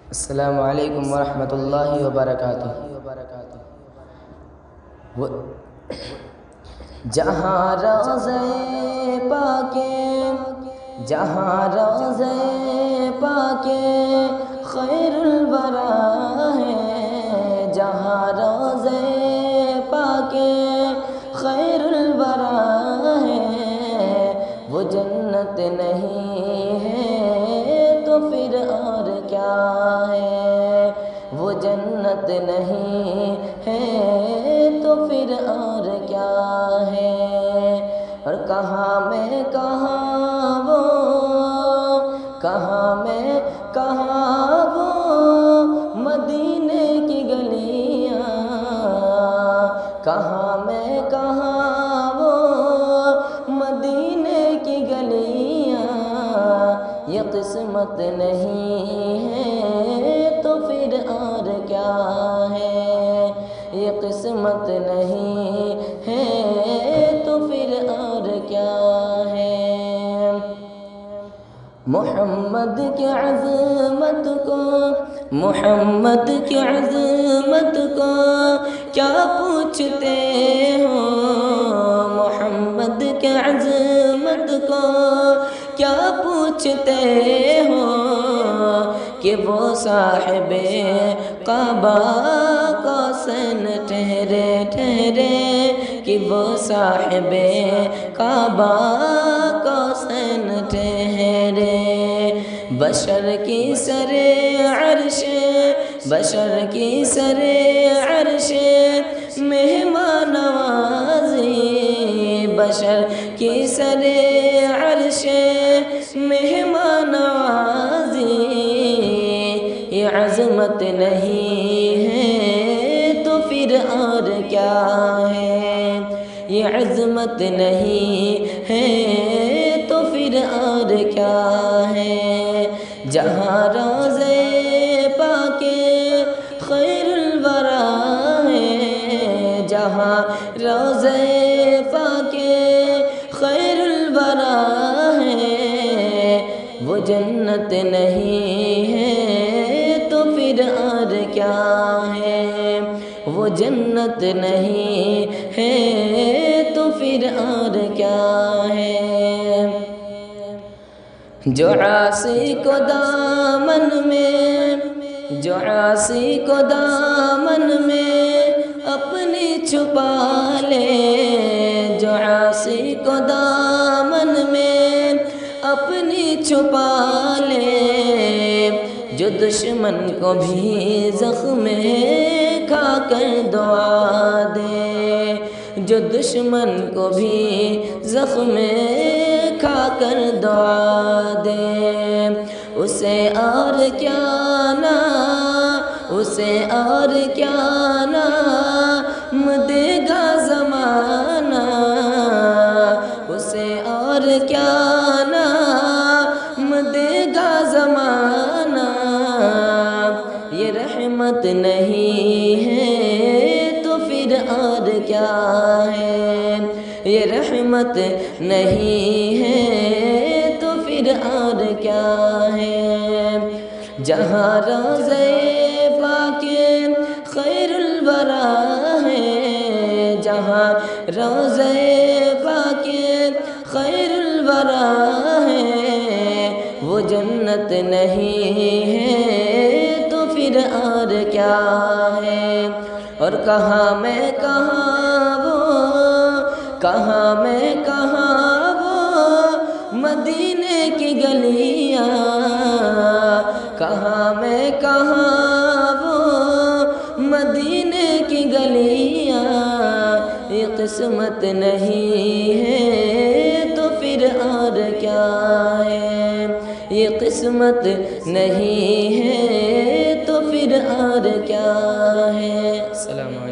السلام علیکم ورحمۃ اللہ وبرکاتہ۔ جہاں روضہ پاک خیر الورا ہے، جہاں روضہ پاک خیر الورا ہے، وہ جنت نہیں ہے تو پھر اور کیا ہے، وہ جنت نہیں ہے تو پھر اور کیا ہے۔ اور کہاں میں کہاں وہ، کہاں میں کہاں وہ مدینے کی گلیاں، کہاں میں کہاں وہ مدینے کی گلیاں، یہ قسمت نہیں ہے تو پھر اور کیا ہے، یہ قسمت نہیں ہے تو پھر اور کیا ہے۔ محمد کی عظمت کو، محمد کی عظمت کو کیا پوچھتے ہو، محمد کی عظمت کو کیا پوچھتے ہو، کہ وہ صاحب قبا قوسین ٹھہرے ٹھہرے، کہ وہ صاحب قبا قوسین ٹھہرے۔ بشر کی سر عرش، بشر کی سر عرش مہمان نوازی، بشر کی سر عرش مہمان نوازی، یہ عظمت نہیں ہے تو پھر اور کیا ہے، یہ عظمت نہیں ہے تو پھر اور کیا ہے۔ جہاں روضہ پاک خیر الورا ہے، جہاں روضہ پاک خیر الورا ہے، وہ جنت نہیں ہے تو پھر اور کیا ہے، وہ جنت نہیں ہے تو پھر اور کیا ہے۔ جو عاصی کو دامن میں، جو عاصی کو دامن میں اپنی چھپا لے، جو عاصی کو دامن میں اپنی چھپا لے، جو دشمن کو بھی زخم کھا کر دعا دے، جو دشمن کو بھی زخم کھا کر دعا دے، اسے اور کیا نا، اسے اور کیا نام دے گا زمانہ، اسے اور کیا نام دے گا زمانہ، یہ رحمت نہیں ہے تو پھر اور کیا ہے، یہ رحمت نہیں ہے تو پھر اور کیا ہے۔ جہاں روضہ پاک خیر الورا ہے، جہاں روضہ پاک خیر الورا ہے، وہ جنت نہیں ہے تو پھر اور کیا ہے۔ اور کہاں میں کہاں وہ، کہاں میں کہاں وہ مدینے کی گلیاں، کہاں میں کہاں وہ مدینے کی گلیاں، یہ قسمت نہیں ہے تو پھر اور کیا ہے، یہ قسمت نہیں ہے تو پھر اور کیا ہے۔ السلام علیکم۔